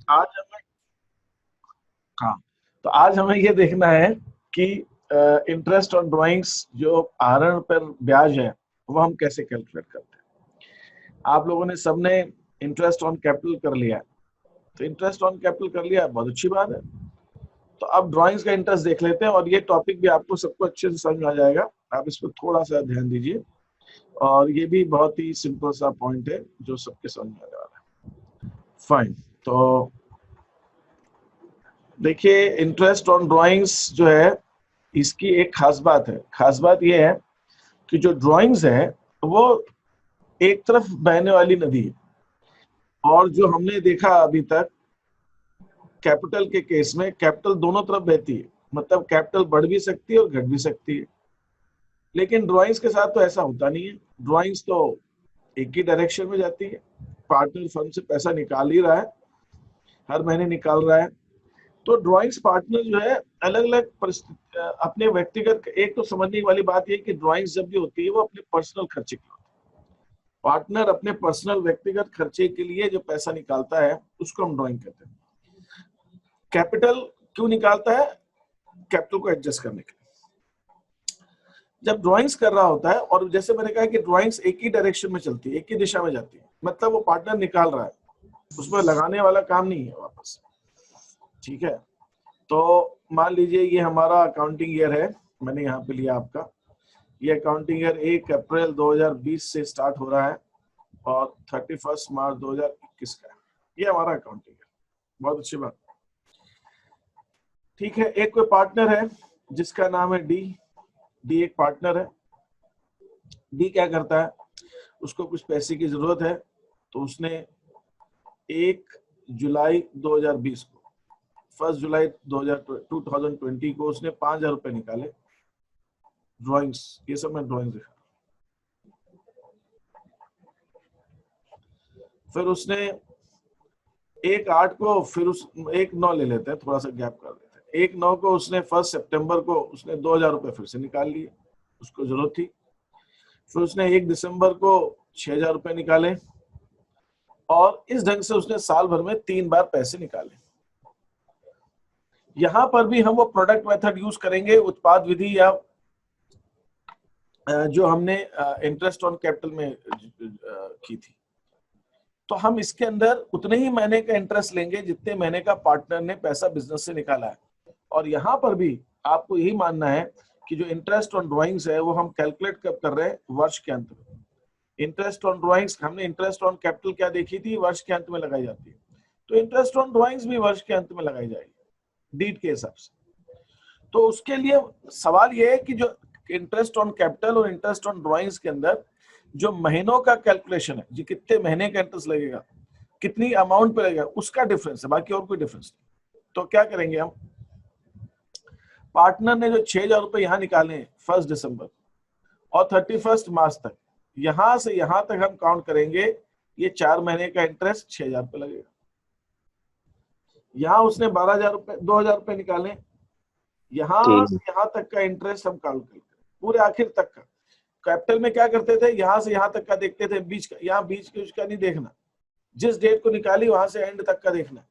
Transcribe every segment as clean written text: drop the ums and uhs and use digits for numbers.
आज हमें, हाँ, तो आज हमें ये देखना है कि इंटरेस्ट ऑन ड्राइंग्स जो आहरण पर ब्याज है वो हम कैसे कैलकुलेट करते हैं। आप लोगों ने सबने इंटरेस्ट ऑन कैपिटल कर लिया है, तो इंटरेस्ट ऑन कैपिटल कर लिया, बहुत अच्छी बात है। तो अब ड्राइंग्स का इंटरेस्ट देख लेते हैं, और ये टॉपिक भी आपको सबको अच्छे से समझ में आ जाएगा। आप इस पर थोड़ा सा ध्यान दीजिए, और ये भी बहुत ही सिंपल सा पॉइंट है जो सबके समझ में आने वाला है। फाइन, तो देखिए इंटरेस्ट ऑन ड्राइंग्स जो है, इसकी एक खास बात है। खास बात ये है कि जो ड्राइंग्स है वो एक तरफ बहने वाली नदी है, और जो हमने देखा अभी तक कैपिटल के केस में, कैपिटल दोनों तरफ बहती है, मतलब कैपिटल बढ़ भी सकती है और घट भी सकती है। लेकिन ड्राइंग्स के साथ तो ऐसा होता नहीं है। ड्राइंग्स तो एक ही डायरेक्शन में जाती है। पार्टनर फर्म से पैसा निकाल ही रहा है, हर महीने निकाल रहा है। तो ड्राइंग्स पार्टनर जो है अलग अलग अपने व्यक्तिगत, एक तो समझने वाली बात यह कि ड्राइंग्स जब भी होती है वो अपने पर्सनल खर्चे के लिए होती है। पार्टनर अपने पर्सनल व्यक्तिगत खर्चे के लिए जो पैसा निकालता है उसको हम ड्राइंग कहते हैं। कैपिटल क्यों निकालता है? कैपिटल को एडजस्ट करने के लिए। जब ड्राइंग्स कर रहा होता है, और जैसे मैंने कहा कि ड्राइंग्स एक ही डायरेक्शन में चलती है, एक ही दिशा में जाती है, मतलब वो पार्टनर निकाल रहा है, उसमें लगाने वाला काम नहीं है वापस। ठीक है, तो मान लीजिए ये हमारा अकाउंटिंग ईयर है, मैंने यहाँ पे लिया आपका। ये अकाउंटिंग ईयर 1 अप्रैल 2020 से स्टार्ट हो रहा है और 31 मार्च 2021 का है। ये हमारा अकाउंटिंग ईयर। बहुत अच्छी बात। ठीक है, एक कोई पार्टनर है जिसका नाम है डी। डी एक पार्टनर है। डी क्या करता है? उसको कुछ पैसे की जरूरत है, तो उसने 1 जुलाई 2020 को, 1 जुलाई 2020 को उसने 5,000 रुपए निकाले। ड्राइंग्स, ये सब मैं ड्राइंग दिखा। फिर उसने 1/8 को, फिर उस 1/9 ले लेते हैं, थोड़ा सा गैप कर देते हैं। 1/9 को उसने 1 सितंबर को उसने 2,000 रुपए फिर से निकाल लिए, उसको जरूरत थी। फिर उसने 1 दिसंबर को 6,000 रुपए निकाले, और इस ढंग से उसने साल भर में 3 बार पैसे निकाले। यहां पर भी हम वो प्रोडक्ट मेथड यूज करेंगे, उत्पाद विधि, या जो हमने इंटरेस्ट ऑन कैपिटल में की थी। तो हम इसके अंदर उतने ही महीने का इंटरेस्ट लेंगे जितने महीने का पार्टनर ने पैसा बिजनेस से निकाला है। और यहां पर भी आपको यही मानना है कि जो इंटरेस्ट ऑन ड्राइंग्स है वो हम कैलकुलेट कब कर रहे हैं? वर्ष के अंत में। इंटरेस्ट ऑन ड्राइंग्स, हमने इंटरेस्ट ऑन कैपिटल क्या देखी थी? वर्ष के अंत में लगाई जाती है। तो इंटरेस्ट ऑन ड्राइंग्स भी वर्ष के अंत में लगाई जाएगी डीड के हिसाब से। तो उसके लिए सवाल यह है कि जो इंटरेस्ट ऑन कैपिटल और इंटरेस्ट ऑन ड्राइंग्स के अंदर जो महीनों का कैलकुलेशन है, जो कितने महीने का इंटरेस्ट लगेगा, कितनी अमाउंट पे लगेगा, उसका डिफरेंस है, बाकी और कोई डिफरेंस नहीं। तो क्या करेंगे हम? पार्टनर ने जो 6,000 रुपए यहां निकाले हैं 1 दिसंबर और 31 मार्च तक, यहां से यहां तक हम काउंट करेंगे, ये 4 महीने का इंटरेस्ट 6,000 रुपए लगेगा। यहां उसने 12,000 रुपए, 2,000 रुपए निकाले, यहां से यहां तक का इंटरेस्ट हम काउंट करेंगे, पूरे आखिर तक का। कैपिटल में क्या करते थे? यहां से यहां तक का देखते थे, बीच का, यहाँ बीच के उसका नहीं देखना, जिस डेट को निकाली वहां से एंड तक का देखना।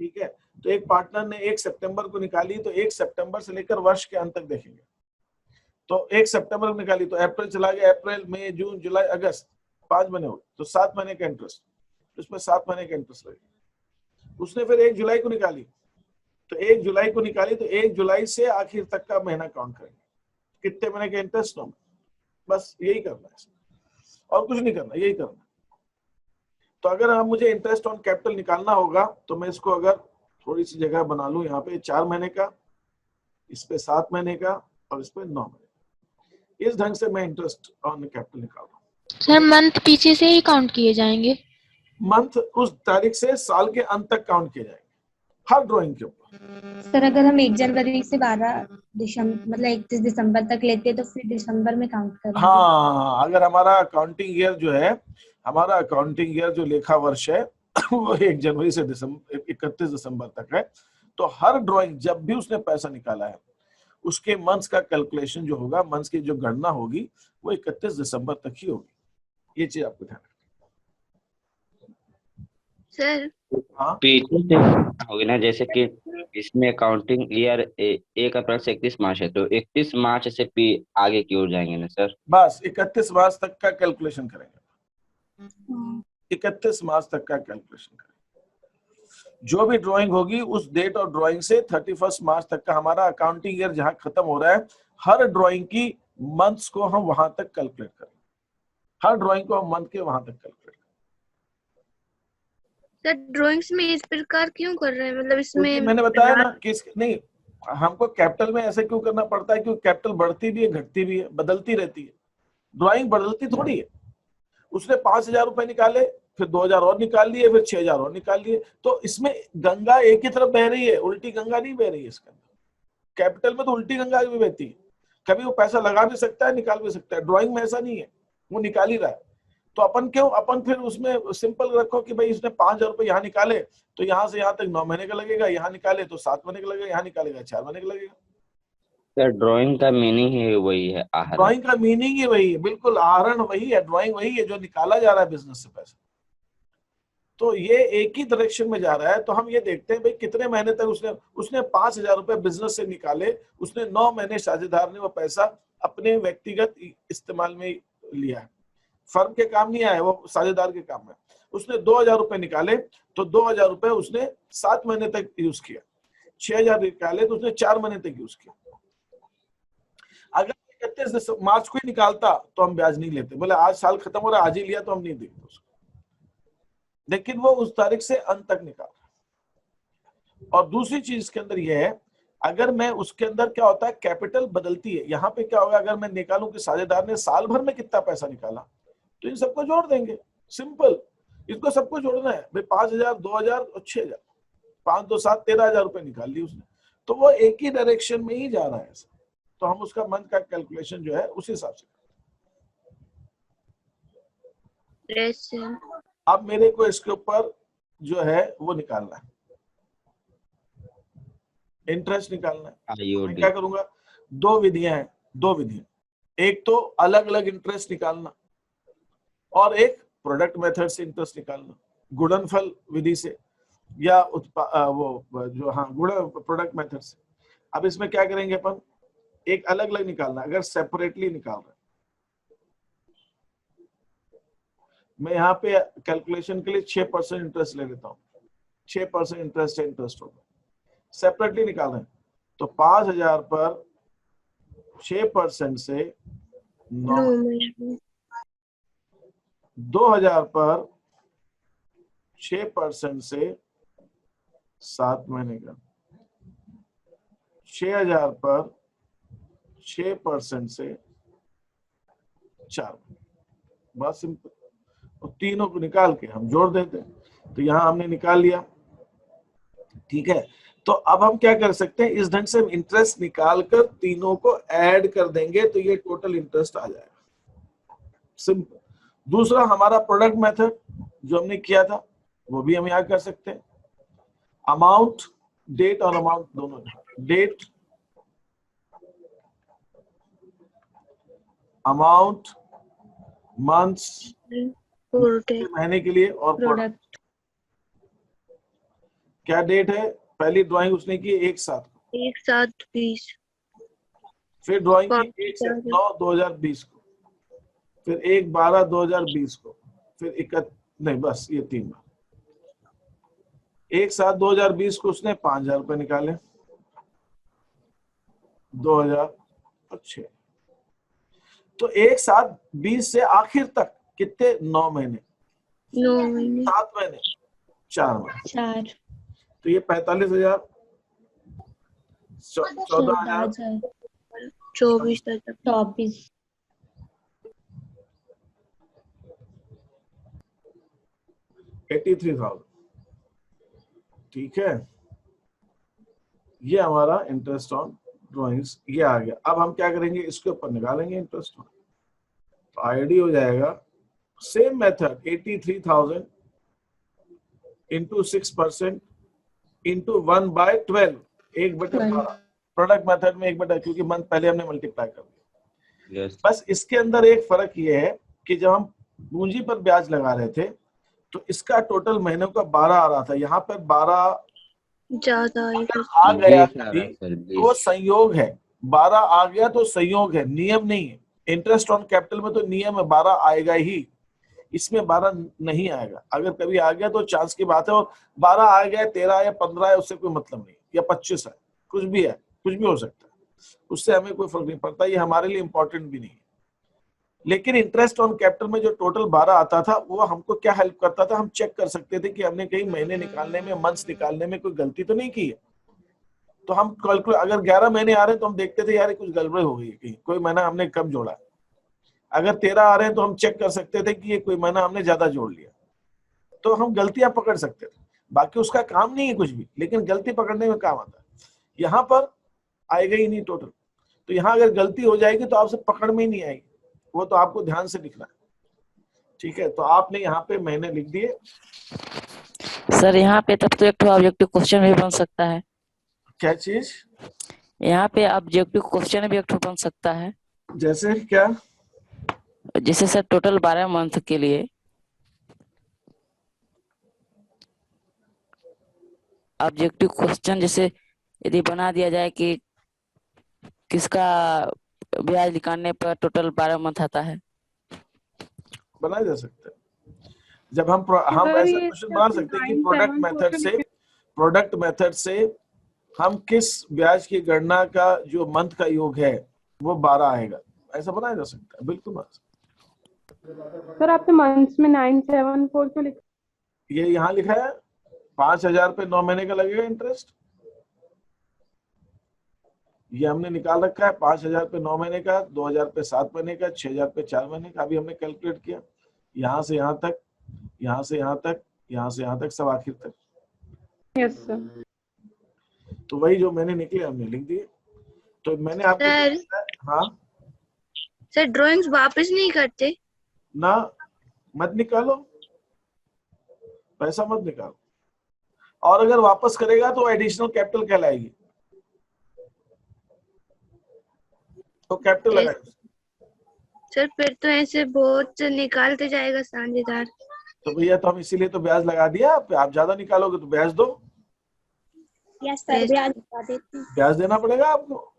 ठीक है, तो एक पार्टनर ने 1 सितंबर को निकाली, तो 1 सितंबर से लेकर वर्ष के अंत तक देखेंगे। तो 1 सितंबर को निकाली तो अप्रैल चला गया, अप्रैल, मई, जून, जुलाई, अगस्त, 5 महीने हो, तो 7 महीने का इंटरेस्ट, उसमें 7 महीने का इंटरेस्ट लगेगा। उसने फिर 1 जुलाई को निकाली, तो 1 जुलाई को निकाली तो 1 जुलाई से आखिर तक का महीना काउंट करेंगे, कितने महीने का इंटरेस्ट हो। बस यही करना है, और कुछ नहीं करना, यही करना। तो अगर हम, मुझे इंटरेस्ट ऑन कैपिटल निकालना होगा, तो मैं इसको अगर थोड़ी सी जगह बना लूं, यहाँ पे 4 महीने का, इस पे 7 महीने का, और इस पे 9 महीने, इस ढंग से मैं इंटरेस्ट ऑन कैपिटल निकाल रहा हूँ। सर मंथ पीछे से ही काउंट किए जाएंगे? मंथ उस तारीख से साल के अंत तक काउंट किए जाएंगे हर ड्राइंग के ऊपर। सर अगर हम 1 जनवरी से 12 दिसंबर, मतलब 31 दिसंबर तक लेते हैं, तो फिर दिसंबर में काउंट करेंगे? हाँ, अगर हमारा अकाउंटिंग ईयर जो है, हमारा अकाउंटिंग ईयर जो लेखा वर्ष है वो 1 जनवरी से 31 दिसंबर तक है, तो हर ड्राइंग जब भी उसने पैसा निकाला है उसके मंथ्स का कैलकुलेशन जो होगा, मंथ्स की जो गणना होगी, वो 31 दिसंबर तक ही होगी। ये चीज आपको ध्यान रखना। सर हाँ पीछे से होगी ना, जैसे कि इसमें अकाउंटिंग ईयर 1 अप्रैल से 31 मार्च है, तो 31 मार्च से पी आगे की ओर जाएंगे ना सर? बस 31 मार्च तक का कैलकुलेशन करेंगे, 31 मार्च तक का कैलकुलेशन करेंगे। जो भी ड्राइंग होगी उस डेट और ड्राइंग से 31 मार्च तक का हमारा अकाउंटिंग ईयर जहां खत्म हो रहा है, हर ड्राइंग की मंथ्स को हम वहां तक कैलकुलेट करेंगे, हर ड्राइंग को हम मंथ के वहां तक कैलकुलेट करेंगे। सर ड्राइंग्स में इस प्रकार क्यों कर रहे हैं, मतलब क्योंकि इसमें मैंने बताया ना कि नहीं, हमको कैपिटल में ऐसे क्यों करना पड़ता है, क्योंकि कैपिटल बढ़ती भी है, घटती भी है, बदलती रहती है। ड्राइंग बदलती थोड़ी है। उसने 5,000 रुपए निकाले, फिर 2,000 और निकाल लिए, फिर 6,000 और निकाल लिए, तो इसमें गंगा एक ही तरफ बह रही है, उल्टी गंगा नहीं बह रही है इसके अंदर। कैपिटल में तो उल्टी गंगा भी बहती है, कभी वो पैसा लगा भी सकता है, निकाल भी सकता है। ड्राइंग में ऐसा नहीं है, वो निकाल ही रहा है। तो अपन फिर उसमें सिंपल रखो कि भाई इसने 5,000 रुपए यहाँ निकाले, तो यहाँ से यहाँ तक 9 महीने का लगेगा, यहाँ निकाले तो 7 महीने का लगेगा, यहाँ निकालेगा 4 महीने का लगेगा। सर ड्राइंग का मीनिंग ही वही है, आहरण। ड्राइंग का मीनिंग ही वही है, बिल्कुल आहरण वही है, ड्राइंग वही है जो निकाला जा रहा है बिजनेस से पैसा। तो ये एक ही डायरेक्शन में जा रहा है। तो हम ये देखते हैं भाई कितने महीने तक उसने 5,000 रुपए बिजनेस से निकाले, उसने 9 महीने साझेदार ने वो पैसा अपने व्यक्तिगत इस्तेमाल में लिया है, फर्म के काम नहीं आया, वो साझेदार के काम में। उसने 2,000 रुपए निकाले, तो 2,000 रुपए उसने 7 महीने तक यूज किया, 6,000 निकाले तो उसने 4 महीने तक यूज किया। अगर 31 मार्च को ही निकालता तो हम ब्याज नहीं लेते, बोले आज साल खत्म हो रहा है आज ही लिया, तो हम नहीं देते उसको। लेकिन वो उस तारीख से अंत तक निकाल रहा। और दूसरी चीज के अंदर यह है, अगर मैं उसके अंदर क्या होता है, कैपिटल बदलती है। यहाँ पे क्या होगा, अगर मैं निकालूं कि साझेदार ने साल भर में कितना पैसा निकाला, तो इन सबको जोड़ देंगे, सिंपल। इसको सबको जोड़ना है भाई, 5,000, 2,000 और 6,000, 5 2 7 13,000 रुपए निकाल ली उसने, तो वो एक ही डायरेक्शन में ही जा रहा है। तो हम उसका मंथ का कैलकुलेशन जो है उस हिसाब से। अब मेरे को इसके ऊपर जो है वो निकालना है, इंटरेस्ट निकालना है। मैं क्या करूंगा, दो विधियां हैं, एक तो अलग अलग इंटरेस्ट निकालना, और एक प्रोडक्ट मेथड से इंटरेस्ट निकालना, गुणनफल विधि से या गुण प्रोडक्ट मेथड से। अब इसमें क्या करेंगे अपन, एक अलग अलग निकालना। अगर सेपरेटली निकाल रहे, मैं यहाँ पे कैलकुलेशन के लिए 6% इंटरेस्ट ले लेता हूँ, 6% इंटरेस्ट है, इंटरेस्ट होगा। सेपरेटली निकाल रहे हैं तो 5,000 पर 6% से 9, 2,000 पर 6% से 7 महीने का, 6,000 पर 6% से 4 महीने। बस सिंपल। और तीनों को निकाल के हम जोड़ देते हैं, तो यहां हमने निकाल लिया, ठीक है। तो अब हम क्या कर सकते हैं, इस ढंग से हम इंटरेस्ट निकाल कर तीनों को ऐड कर देंगे, तो ये टोटल इंटरेस्ट आ जाएगा, सिंपल। दूसरा हमारा प्रोडक्ट मेथड जो हमने किया था, वो भी हम यहां कर सकते हैं। अमाउंट, डेट और अमाउंट दोनों, डेट, अमाउंट, मंथ्स महीने के लिए, और प्रोडक्ट। क्या डेट है, पहली ड्राइंग उसने की 1/7/20, फिर ड्राइंग की 1/9/2020 को, फिर 1/12/2020 को, फिर नहीं बस ये 3 बार। 1/7/2020 को उसने 5,000 रुपए निकाले, 2,006। तो 1/7/20 से आखिर तक कितने, 9 महीने, 7 महीने, 4 महीने। तो ये 45,000, 14,000, 24 83,000, ठीक है। ये हमारा इंटरेस्ट ऑन ड्राइंग्स ये आ गया। अब हम क्या करेंगे, इसके ऊपर निकालेंगे इंटरेस्ट ऑन। तो आईडी हो जाएगा same method, 83,000 into 6% into 1/12, 1/12। Product method में 1/12, क्योंकि मंथ पहले हमने मल्टीप्लाई कर दिया। बस इसके अंदर एक फर्क ये है कि जब हम पूंजी पर ब्याज लगा रहे थे, तो इसका टोटल महीनों का 12 आ रहा था, यहाँ पर 12 ज्यादा है अगर आ गया 20 आ रहा है सर, तो वो 20। संयोग है। 12 आ गया तो संयोग है, नियम नहीं है। इंटरेस्ट ऑन कैपिटल में तो नियम है 12 आएगा ही, इसमें 12 नहीं आएगा। अगर कभी आ गया तो चांस की बात है, और 12 आ गया, 13 या 15 है, उससे कोई मतलब नहीं, या 25 है, कुछ भी है, कुछ भी हो सकता है, उससे हमें कोई फर्क नहीं पड़ता, ये हमारे लिए इंपॉर्टेंट भी नहीं है। लेकिन इंटरेस्ट ऑन कैपिटल में जो टोटल 12 आता था, वो हमको क्या हेल्प करता था, हम चेक कर सकते थे कि हमने कहीं महीने निकालने में, मंथ्स निकालने में कोई गलती तो नहीं की है। तो हम कैलकुलेट, अगर 11 महीने आ रहे हैं तो हम देखते थे यार कुछ गड़बड़ हो गई है, कहीं कोई महीना हमने कम जोड़ा है। अगर 13 आ रहे हैं तो हम चेक कर सकते थे कि ये कोई महीना हमने ज्यादा जोड़ लिया, तो हम गलतियां पकड़ सकते थे। बाकी उसका काम नहीं है कुछ भी, लेकिन गलती पकड़ने में काम आता है। यहाँ पर आएगा ही नहीं टोटल, तो यहाँ अगर गलती हो जाएगी तो आपसे पकड़ में ही नहीं आएगी, वो तो आपको ध्यान से लिखना है। ठीक है, तो आपने यहाँ पे महीने लिख दिए। सर यहाँ पे तब तो एक तो ऑब्जेक्टिव क्वेश्चन भी बन सकता है। क्या चीज? यहाँ पे ऑब्जेक्टिव क्वेश्चन भी एक तो बन सकता है। जैसे क्या? जैसे सर टोटल 12 मंथ के लिए ऑब्जेक्टिव क्वेश्चन जैसे यदि बना दिया जाए कि किसका ब्याज निकालने पर टोटल 12 मंथ आता है। बनाया जा सकता है। जब हम ऐसा क्वेश्चन बना सकते हैं कि प्रोडक्ट मेथड से हम किस ब्याज की गणना का जो मंथ का योग है वो 12 आएगा, ऐसा बनाया जा सकता है, बिल्कुल बना सकते हैं। सर आपने मंथ्स में 974 क्यों लिखा? ये यहाँ लिखा है 5,000 पे 9 महीने का लगेगा इंटरेस्ट, ये हमने निकाल रखा है। 5,000 पे 9 महीने का, 2,000 पे 7 महीने का, 6,000 पे 4 महीने का। अभी हमने कैलकुलेट किया, यहाँ से यहाँ तक, यहाँ से यहाँ तक, यहाँ से यहाँ तक, सब आखिर तक। Yes sir. तो वही जो मैंने निकले हमने लिख दिए। तो मैंने आपको सर, हाँ सर ड्राइंग्स वापस नहीं करते ना, मत निकालो, पैसा मत निकालो, और अगर वापस करेगा तो एडिशनल कैपिटल कहलाएगी, तो कैपिटल लगाएगा। सर फिर तो ऐसे बहुत निकालते जाएगा साझेदार। तो भैया तो हम इसीलिए तो ब्याज लगा दिया, आप ज्यादा निकालोगे तो ब्याज दो, यस सर, ब्याज बता देती हूँ। ब्याज देना पड़ेगा आपको।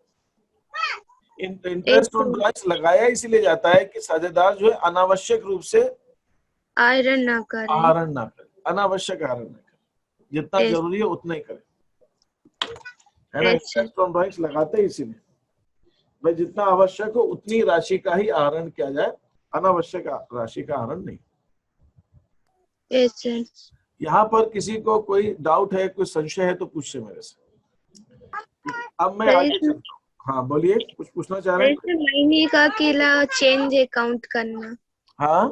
इंटरेस्ट ऑन ड्राइंग्स लगाया इसीलिए जाता है कि साझेदार जो है अनावश्यक रूप से आयरन ना करे, आहरण ना करे, अनावश्यक आहरण ना करे, जितना Yes. जरूरी है उतना ही करे, है ना। Yes, इंटरेस्ट ऑन ड्राइंग्स लगाते हैं इसीलिए भाई, जितना आवश्यक हो उतनी राशि का ही आहरण किया जाए, अनावश्यक राशि का आहरण नहीं। yes, sir. यहाँ पर किसी को कोई डाउट है, कोई संशय है तो पूछे मेरे से। अब मैं आगे चलता हूँ। हाँ बोलिए, कुछ पूछना चाह रहे हैं? सर महीने का अकेला चेंज है काउंट करना, हाँ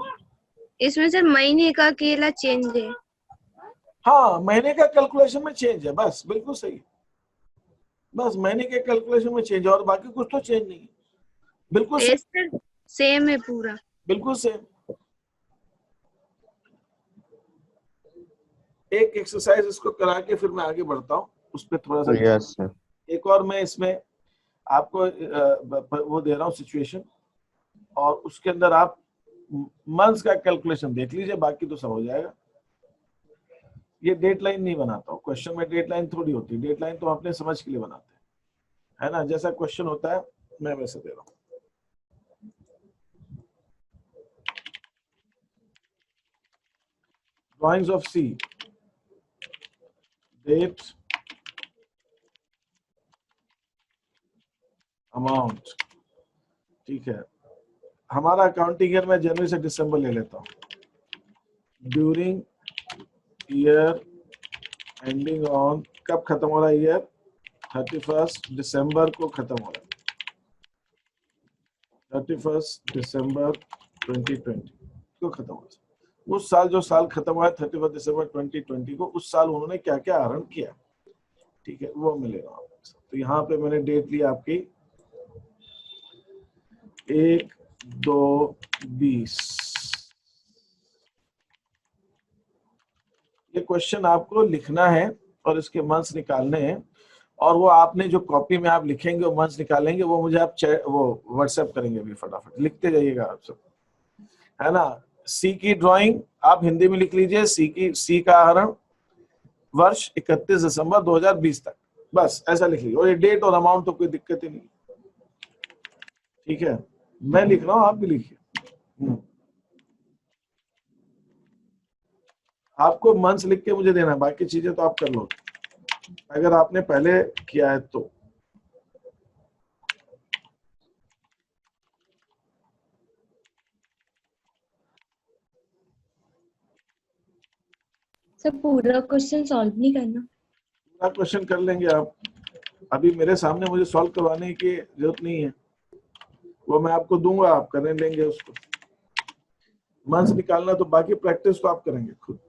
इसमें सर महीने का अकेला चेंज है। हाँ, महीने का कैलकुलेशन में चेंज है, बस बिल्कुल सही, बस महीने के कैलकुलेशन में चेंज है, और बाकी कुछ तो चेंज नहीं है, बिल्कुल Yes, sir. सेम है पूरा। बिल्कुल सेम। एक एक्सरसाइज इसको करा के फिर मैं आगे बढ़ता हूँ, उस पर थोड़ा सा। Yes sir. एक और मैं इसमें आपको वो दे रहा हूँ सिचुएशन, और उसके अंदर आप मंथ्स का कैलकुलेशन देख लीजिए, बाकी तो सब हो जाएगा। ये डेट लाइन नहीं बनाता हूँ, क्वेश्चन में डेट लाइन थोड़ी होती है, डेट लाइन तो अपने समझ के लिए बनाते हैं, है ना। जैसा क्वेश्चन होता है मैं वैसे दे रहा हूँ। Drawings of C, date, amount, ठीक है। हमारा अकाउंटिंग ईयर मैं जनवरी से दिसंबर ले लेता हूँ। ड्यूरिंग ईयर एंडिंग ऑन, कब खत्म हो रहा है ईयर? 31 दिसंबर को खत्म हो रहा है, 31 दिसंबर 2020 को खत्म हो रहा है। उस साल जो साल खत्म हुआ है 31 दिसंबर 2020 को, उस साल उन्होंने क्या क्या आहरण किया, ठीक है, वो मिलेगा। तो यहाँ पे मैंने डेट ली आपकी 1/2/20। ये क्वेश्चन आपको लिखना है और इसके मंथ्स निकालने हैं, और वो आपने जो कॉपी में आप लिखेंगे वो मंथ्स निकालेंगे, वो मुझे आप वो व्हाट्सएप करेंगे अभी, फटाफट लिखते जाइएगा आप सब, है ना। सी की ड्राइंग आप हिंदी में लिख लीजिए, सी का आहरण वर्ष 31 दिसंबर 2020 तक, बस ऐसा लिख लीजिए। और ये डेट और अमाउंट तो कोई दिक्कत ही नहीं, ठीक है। मैं लिख रहा हूं, आप भी लिखिए। आपको मंथ्स लिख के मुझे देना है, बाकी चीजें तो आप कर लो अगर आपने पहले किया है तो। सर पूरा क्वेश्चन सॉल्व नहीं करना? पूरा क्वेश्चन कर लेंगे आप, अभी मेरे सामने मुझे सॉल्व करवाने की जरूरत नहीं है, वो मैं आपको दूंगा, आप करने लेंगे उसको। मंथ्स निकालना तो बाकी प्रैक्टिस तो आप करेंगे खुद।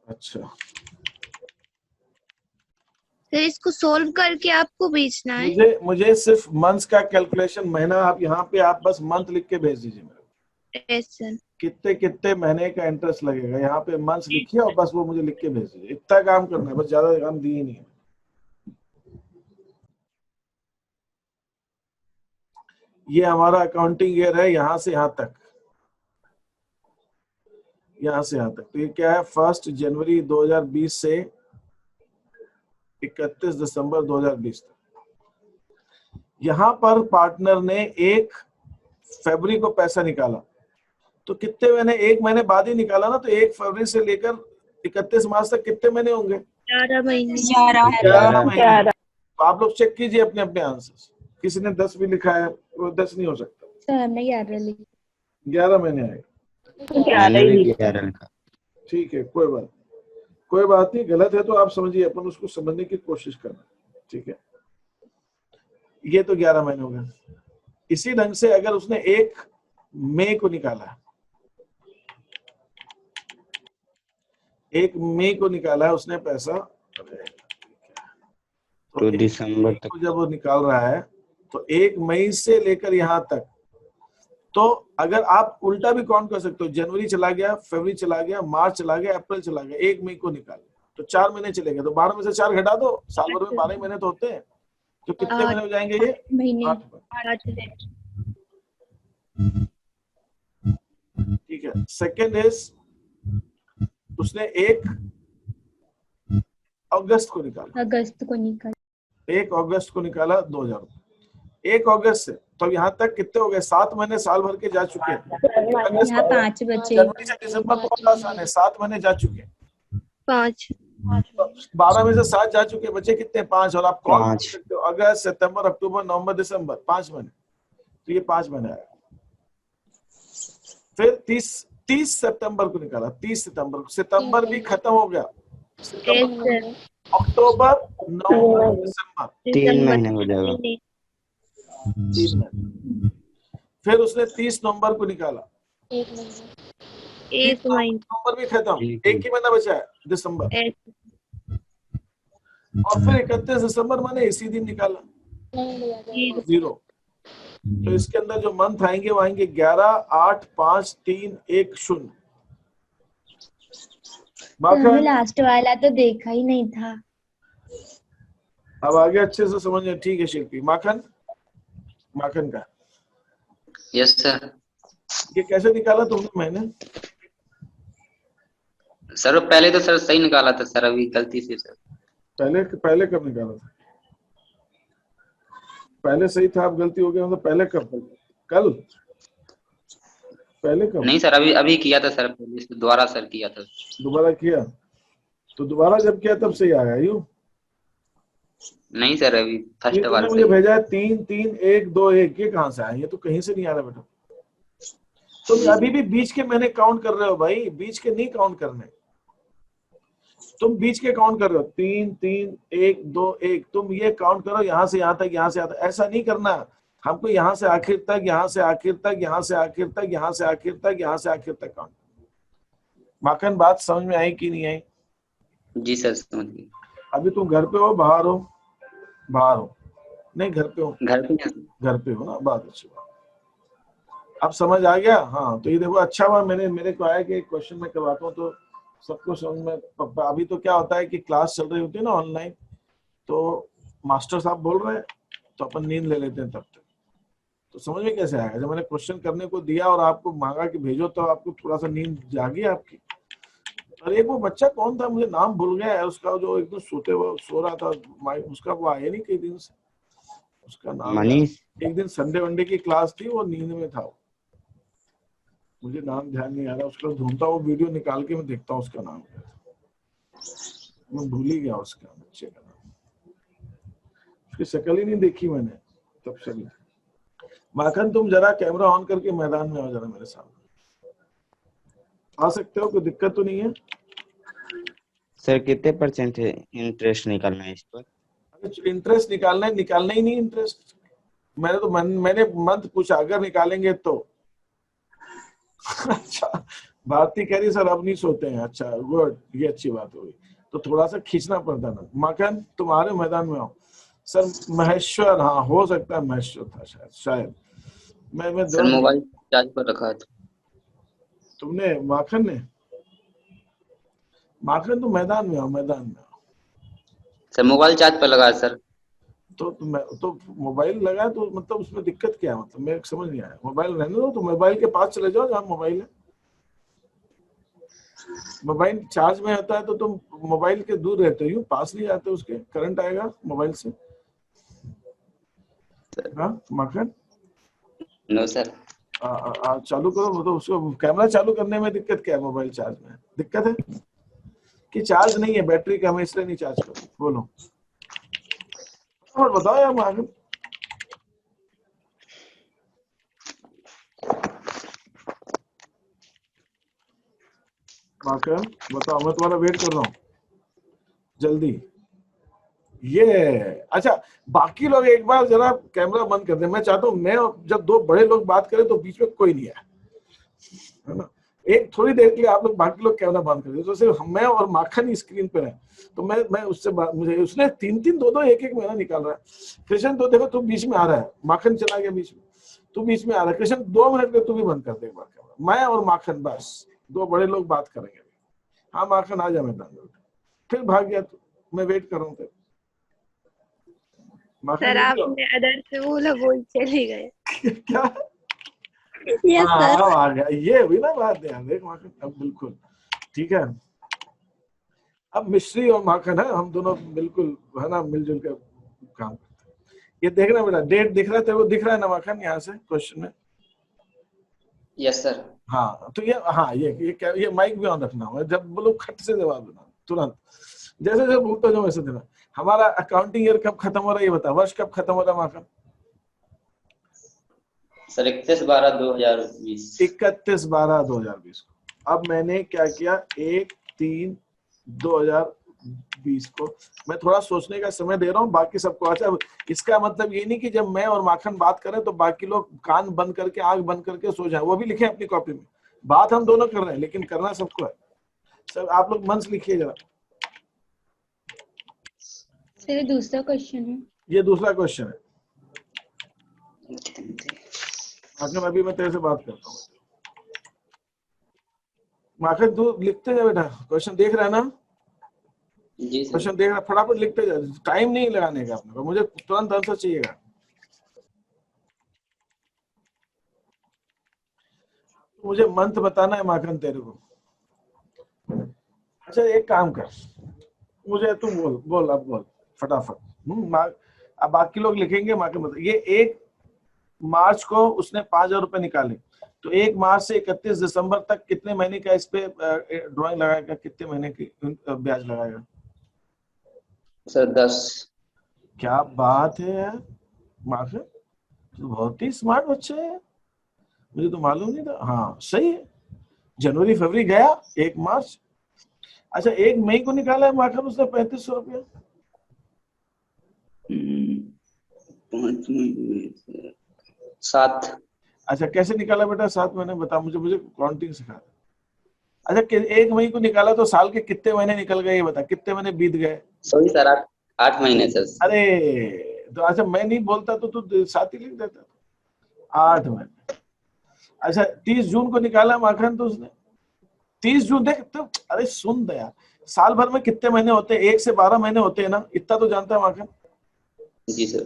अच्छा, फिर इसको सोल्व करके आपको भेजना है? मुझे सिर्फ मंथ्स का कैलकुलेशन, महीना आप यहाँ पे आप बस मंथ लिख के भेज दीजिए मेरे। Yes sir. कितने कितने महीने का इंटरेस्ट लगेगा यहाँ पे मंथ्स लिखिए और बस वो मुझे लिख के भेज दीजिए। इतना काम करना है बस, ज्यादा काम दी ही नहीं है। ये हमारा अकाउंटिंग ईयर है, यहाँ से यहाँ तक, यहाँ से यहाँ तक। तो ये क्या है, 1 जनवरी 2020 से 31 दिसंबर 2020 तक। यहाँ पर पार्टनर ने 1 फरवरी को पैसा निकाला, तो कितने महीने, 1 महीने बाद ही निकाला ना, तो 1 फरवरी से लेकर 31 मार्च तक कितने महीने होंगे? 11 महीने। 11 महीने। तो आप लोग चेक कीजिए अपने अपने आंसर। किसी ने 10 भी लिखा है, वो 10 नहीं हो सकता, सर हमने 11 लिखा। 11 महीने आएगा। मैंने भी 11 लिखा। ठीक है, कोई बात नहीं, गलत है तो आप समझिए, अपन उसको समझने की कोशिश करना, ठीक है। ये तो 11 महीने हो गए। इसी ढंग से अगर उसने 1 मई को निकाला, 1 मई को निकाला है उसने पैसा, तो दिसंबर तक जब वो निकाल रहा है तो 1 मई से लेकर यहाँ तक, तो अगर आप उल्टा भी काउंट कर सकते हो, जनवरी चला गया, फरवरी चला गया, मार्च चला गया, अप्रैल चला गया, 1 मई को निकाल, तो 4 महीने चलेगा। तो 12 में से 4 घटा दो, साल भर में 12 महीने तो होते हैं, तो कितने महीने हो जाएंगे ये? 8 महीने। ठीक है। सेकेंड इज उसने 1 अगस्त को निकाला, 1 अगस्त को निकाला 2000 रुपए, 1 अगस्त से तो यहाँ तक कितने हो गए? 7 महीने साल भर के जा चुके हैं। यहाँ 5 बचे। जनवरी से दिसंबर तो आसान है, 7 महीने जा चुके हैं। 5। 12 में से 7 जा चुके, बचे कितने? 5। और आप कौन 5 सकते हो, अगस्त, सितंबर, अक्टूबर, नवंबर, दिसंबर, 5 महीने, तो ये 5 महीने आया। फिर 30 सितंबर को निकाला, 30 सितंबर को, सितंबर भी खत्म हो गया, सितंबर, अक्टूबर, नवंबर, दिसंबर, 3 महीने हो जाएगा। 3 महीने। फिर उसने 30 नवंबर को निकाला, 1 महीने। नवंबर भी खत्म, एक ही महीना बचा है, दिसंबर। और फिर 31 दिसंबर मैंने इसी दिन निकाला, 0। तो इसके अंदर जो मंथ आएंगे वो आएंगे 11, 8, 5, 3, 1, 0। हमने लास्ट वाला तो देखा ही नहीं था। अब आगे अच्छे से समझिए, ठीक है शिल्पी। माखन का यस सर। ये कैसे निकाला तुमने महीने? सर पहले तो सर सही निकाला था सर, अभी गलती से सर। पहले कब निकाला था? पहले सही था, अब गलती हो गया, मतलब पहले कब? कल? पहले कब? नहीं सर, अभी किया था सर, पहले दोबारा सर किया था। दोबारा किया? तो दोबारा जब किया तब सही आया? यू नहीं सर, अभी फर्स्ट बार मुझे भेजा है 3, 3, 1, 2, 1, ये कहाँ से आया? ये तो कहीं से नहीं आ रहा बेटा। तुम अभी भी बीच के महीने काउंट कर रहे हो भाई, बीच के नहीं काउंट करने, तुम बीच के काउंट कर रहे हो। 3, 3, 1, 2, 1, तुम ये काउंट करो, यहाँ से यहाँ तक, यहाँ से यहाँ तक। ऐसा नहीं करना हमको, यहाँ से आखिर तक, यहाँ से आखिर तक, यहाँ से आखिर तक, यहाँ से आखिर तक, यहाँ से आखिर तक काउंट। माखन बात समझ में आई कि नहीं आई? जी सर, समझ गई। अभी तुम घर पे हो, बाहर हो? बाहर हो? नहीं, घर पे हो। घर पे हो ना, बात अच्छी बात। अब समझ आ गया? हाँ, तो ये देखो अच्छा हुआ मेरे को आया कि एक क्वेश्चन मैं करवाता हूँ तो सबको समझ में। अभी तो क्या होता है कि क्लास चल रही होती है ना ऑनलाइन, तो मास्टर साहब बोल रहे हैं तो अपन नींद ले लेते हैं तब तक, तो समझ में कैसे आएगा? जब मैंने क्वेश्चन करने को दिया और आपको मांगा कि भेजो तो आपको थोड़ा सा नींद जागी आपकी। और एक वो बच्चा कौन था, मुझे नाम भूल गया है उसका, जो एकदम सो रहा था, उसका वो आया नहीं कई दिन से, उसका नाम मनीष। एक दिन संडे वनडे की क्लास थी, वो नींद में था, मुझे नाम ध्यान नहीं आ रहा उसका, ढूंढता वो वीडियो निकाल के मैं देखता हूँ उसका नाम क्या था, मैं भूल ही गया उसका बच्चे का नाम, उसकी शक्ल ही नहीं देखी मैंने तब से भी। माखन तुम जरा कैमरा ऑन करके मैदान में आओ जरा मेरे सामने, आ सकते हो? कोई दिक्कत तो नहीं है? सर कितने % है इंटरेस्ट निकालना है इस पर? इंटरेस्ट निकालना ही नहीं इंटरेस्ट, मैंने मंथ पूछा, अगर निकालेंगे तो। अच्छा, भारती कह रही सर अब नहीं सोते हैं, अच्छा गुड, ये अच्छी बात होगी, तो थोड़ा सा खींचना पड़ता ना। माखन तुम्हारे मैदान में आओ। सर महेश्वर, हाँ हो सकता है महेश्वर था शायद मैं सर मोबाइल चार्ज पर रखा था। तुमने माखन तो मैदान में आओ, मैदान में आओ। सर मोबाइल चार्ज पर लगा है सर। तो मोबाइल लगा तो मतलब उसमें दिक्कत क्या है? मतलब मेरे समझ नहीं आया। मोबाइल रहने दो, तो मोबाइल के पास चले जाओ जहाँ मोबाइल है। मोबाइल चार्ज में आता है तो तुम मोबाइल के दूर रहते हो, पास नहीं जाते उसके, करंट आएगा मोबाइल से। हाँ माखन? No sir. चालू करो, मतलब उसको कैमरा चालू करने में दिक्कत क्या है? मोबाइल चार्ज में दिक्कत है कि चार्ज नहीं है, बैटरी कम है इसलिए नहीं चार्ज करो? बोलो और बताओ यार माखन। माखन बताओ, मैं तुम्हारा वेट कर रहा हूँ, जल्दी। ये अच्छा, बाकी लोग एक बार जरा कैमरा बंद कर दे, मैं चाहता हूँ मैं जब दो बड़े लोग बात करें तो बीच में कोई नहीं आए, है ना? एक थोड़ी देर के लिए आप लोग, बाकी लोग कैमरा बंद कर दे, तो सिर्फ मैं और माखन ही स्क्रीन पे रहे। तो मैं उससे मुझे उसने 3-3 2-2 1-1 महीना निकाल रहा है। कृष्ण तो देखो तू बीच में आ रहा है, माखन चला गया बीच में, तू बीच में आ रहा है। कृष्ण 2 मिनट में तू भी बंद कर दे एक बार कैमरा, मैं और माखन बस 2 बड़े लोग बात करेंगे। हाँ माखन आ जा मैदान में, फिर भाग गया तू, मैं वेट कर रहा हूँ। सर आपने अदर से बोला, बोल चले गए। क्या? Yes sir. आ गया, ये हुई ना बात यार, देख माखन अब बिल्कुल ठीक है। अब मिश्री और माखन है, हम दोनों बिल्कुल है ना, मिलजुल कर काम करते हैं। ये देखना बेटा, डेट दिख रहा है तेरे को, दिख रहा है ना माखन यहाँ से क्वेश्चन में? Yes sir. हाँ तो ये माइक भी ऑन रखना होगा, जब बोलो खट से जवाब देना तुरंत, जैसे जैसे बोलते जाओ वैसे देना। हमारा अकाउंटिंग ईयर कब खत्म हो रहा है ये बता, वर्ष कब खत्म हो रहा है माखन? सर 31/12/2020। 31/12/2020 को। अब मैंने क्या किया, 1/3/2020 को मैं थोड़ा सोचने का समय दे रहा हूँ बाकी सबको। अच्छा, इसका मतलब ये नहीं कि जब मैं और माखन बात करें तो बाकी लोग कान बंद करके, आंख बंद करके सो जाए, वो भी लिखें अपनी कॉपी में। बात हम दोनों कर रहे हैं लेकिन करना सबको है। सब आप लोग मन से लिखिए जरा। सर दूसरा क्वेश्चन है। ये दूसरा क्वेश्चन है माखन, अभी मैं तेरे से बात करता हूँ। माखन तू लिखते जा बेटा, क्वेश्चन देख रहा है ना? जी सर। क्वेश्चन देख रहा, फटाफट लिखते जा, टाइम नहीं लगाने का अपने को, मुझे तुरंत आंसर चाहिएगा। मुझे मंथ बताना है माखन तेरे को। अच्छा एक काम कर, मुझे तू बोल अब बोल फटाफट। अब बाकी लोग लिखेंगे माखन बता। ये 1 मार्च को उसने 5,000 रुपए निकाले, तो 1 मार्च से 31 दिसंबर तक कितने महीने का इस पे ड्राइंग लगाएगा, कितने महीने की ब्याज लगाएगा? सर 10। क्या बात है यार माखन, तो बहुत ही स्मार्ट बच्चा है, मुझे तो मालूम नहीं था। हाँ सही है, जनवरी फरवरी गया, 1 मार्च। अच्छा 1 मई को निकाला है माखन उसने 3500 रुपया। 7। अच्छा कैसे निकाला बेटा 7 महीने, बता मुझे काउंटिंग सिखा। अच्छा 1 मई को निकाला तो साल के कितने महीने निकल गए ये बता, कितने महीने बीत गए? सॉरी सर, 8 महीने सर। अरे तो अच्छा मैं नहीं बोलता तो तू 7 ही लिख देता। 8 महीने। अच्छा 30 जून को निकाला माखन तो उसने 30 जून देख तो, अरे सुन दया, साल भर में कितने महीने होते हैं? 1 से 12 महीने होते हैं ना, इतना तो जानता है माखन। जी सर।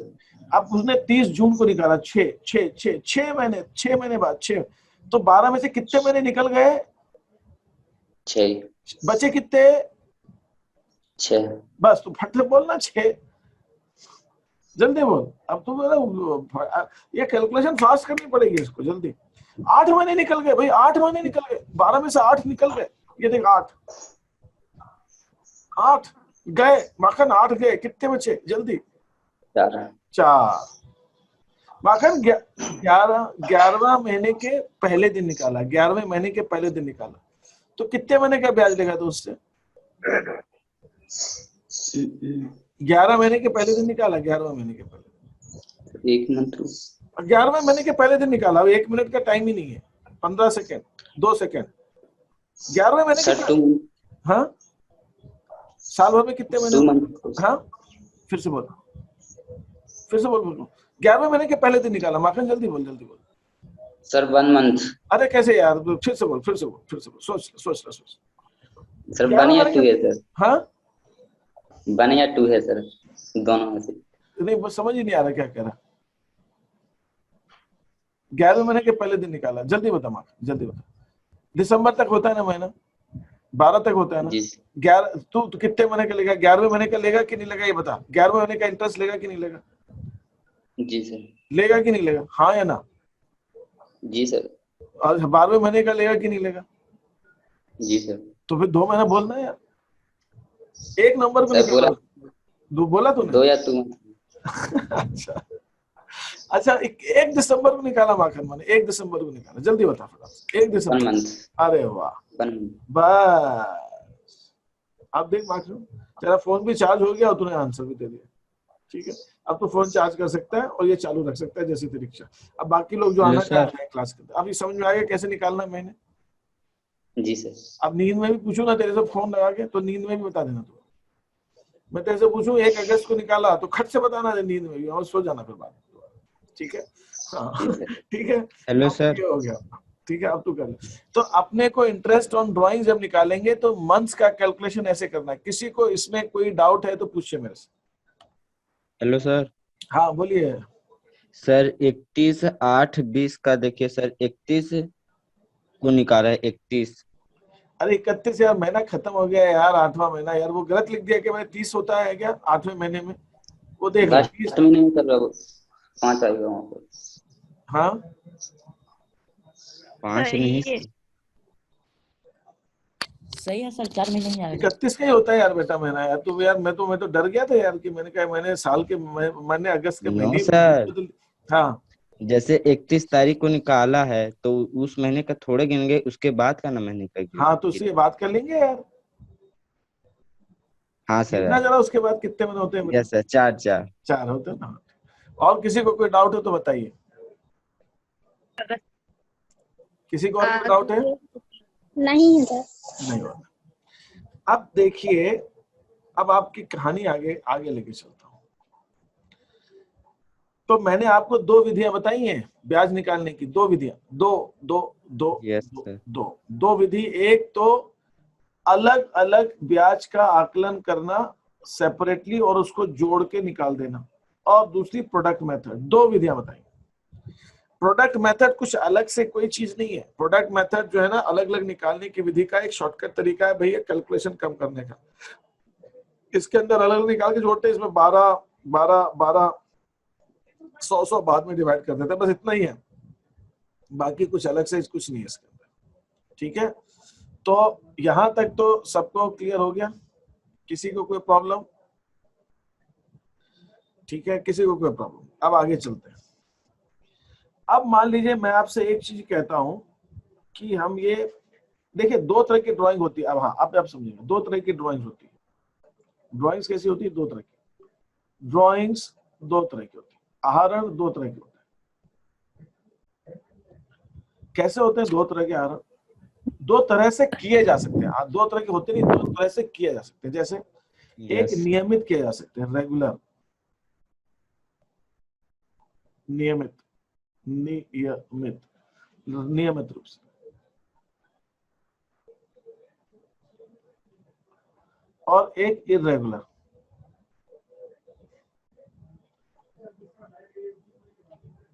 अब उसने 30 जून को निकाला, 6 महीने बाद 6, तो 12 में से कितने महीने निकल गए? 6। बचे कितने? 6। बस तू फट से बोलना 6, जल्दी बोल। अब तो मेरा ये कैलकुलेशन फास्ट करनी पड़ेगी इसको, जल्दी। 8 महीने निकल गए भाई, 8 महीने निकल गए, 12 में से 8 निकल गए। ये देख 8 गए माखन, 8 गए, कितने बचे जल्दी? 4। माखन 11वां महीने के पहले दिन निकाला, 11वें महीने के पहले दिन निकाला, तो कितने महीने का ब्याज लेगा तो उससे? 11 महीने के पहले दिन निकाला, 11वें महीने के पहले, 1 मंथ 11वें महीने के पहले दिन निकाला। 1 मिनट का टाइम ही नहीं है, 15 सेकेंड, 2 सेकेंड। 11वें महीने सर के, 2 हाँ साल भर में कितने महीने? मंथ। हाँ फिर से बोल, 11वें महीने के पहले दिन निकाला माखन, जल्दी बोल, जल्दी बोल। Sir 1 month. अरे कैसे यार, फिर से बोल, सोच। सर 1 या 2 है सर। हाँ 1 या 2 है सर, दोनों में से। नहीं, वो समझ ही नहीं आ रहा क्या कह रहा। 11वें महीने के पहले दिन निकाला, जल्दी बता माखन, जल्दी बता। दिसंबर तक होता है ना महीना, 12 तक होता है ना। जी 11 तू कितने महीने का लेगा? 11वें महीने का लेगा कि नहीं लेगा ये बता। 11वें महीने का इंटरेस्ट लेगा कि नहीं लेगा? जी सर। लेगा कि नहीं लेगा, हाँ या ना? जी सर। और 12वें महीने का लेगा कि नहीं लेगा? जी सर। तो फिर 2 महीना बोलना है यार, एक नंबर को सर बोला निकाला। बोला तूने? 2 या 2। अच्छा 1 दिसंबर को निकाला माखन, मैंने 1 दिसंबर को निकाला, जल्दी बता फटाफट। 1 1 दिसंबर। मंथ। अरे वाह, 1 मंथ। बस अब देख माखन, तेरा फोन भी चार्ज हो गया और तूने आंसर भी दे दिया। ठीक है, अब तो फोन चार्ज कर सकता है और ये चालू रख सकता है जैसे तेरी इच्छा। अब बाकी लोग जो आना चाह रहे हैं क्लास के, अब ये समझ में आ गया कैसे निकालना है मैंने? जी सर। अब नींद में भी पूछू ना तेरे से फोन लगा के, तो नींद में भी बता देना तू। मैं तेरे से पूछूं 1 अगस्त को निकाला, तो खट से बताना नींद में भी, और सो जाना फिर बाद में। ठीक है, हाँ ठीक है। Hello sir. हो गया, ठीक है, अब तू कर ले। तो अपने को इंटरेस्ट ऑन ड्राइंग जब निकालेंगे तो मंथ्स का कैलकुलेशन ऐसे करना है। किसी को इसमें कोई डाउट है तो पूछिए मेरे से। Hello sir. हाँ बोलिए सर 31/8/20 का देखिए सर, 31 को निकाला है 31। अरे 31 यार, महीना खत्म हो गया यार, 8वां महीना यार। वो गलत लिख दिया कि भाई 30 होता है क्या 8वें महीने में? वो देख लो लास्ट में नहीं कर रहा, 5 आएगा वहां पर। हाँ 5 नहीं सही है सर, 4 महीने ही आएगा। 31 का ही होता है यार बेटा महीना यार। तो यार मैं तो डर गया था यार कि मैंने कहा मैंने साल के मैंने अगस्त के नो महीने सर। हाँ जैसे 31 तारीख को निकाला है तो उस महीने का थोड़े गिनेंगे, उसके बाद का ना महीने का हाँ, तो उससे बात कर लेंगे यार। हाँ कितना सर। जरा उसके बाद कितने महीने होते हैं? यस सर, 4 4 होते हैं ना। और किसी को कोई डाउट है तो बताइए। किसी को और कोई डाउट है? नहीं है सर। नहीं होता। अब देखिए, अब आपकी कहानी आगे आगे लेके चलता हूं। तो मैंने आपको 2 विधियां बताई हैं ब्याज निकालने की। 2 विधियां, दो यस सर। दो विधि। एक तो अलग अलग ब्याज का आकलन करना सेपरेटली और उसको जोड़ के निकाल देना, और दूसरी प्रोडक्ट मेथड। 2 विधियां बताई। प्रोडक्ट मेथड कुछ अलग से कोई चीज नहीं है। प्रोडक्ट मेथड जो है ना, अलग अलग निकालने की विधि का एक शॉर्टकट तरीका है भैया, कैलकुलेशन कम करने का। इसके अंदर अलग अलग निकाल के जोड़ते हैं, इसमें 12 100 बाद में डिवाइड कर देते हैं, बस इतना ही है। बाकी कुछ अलग से कुछ नहीं है इसके अंदर। ठीक है, तो यहां तक तो सबको क्लियर हो गया? किसी को कोई प्रॉब्लम? ठीक है, किसी को कोई प्रॉब्लम? अब आगे चलते हैं। अब मान लीजिए मैं आपसे एक चीज कहता हूं कि हम ये देखिए, 2 तरह की ड्राइंग होती है। अब हाँ, अब आप समझेंगे। 2 तरह की ड्राइंग होती है। ड्राइंग्स कैसी होती है? 2 तरह की ड्राइंग्स, 2 तरह की होती है। आहरण 2 तरह के होते हैं। कैसे होते हैं 2 तरह के आहरण? 2 तरह से किए जा सकते हैं। 2 तरह के होते नहीं, 2 तरह से किए जा सकते हैं। जैसे एक नियमित किए जा सकते हैं, रेगुलर, नियमित। नियमित रूप से। और एक इरेगुलर।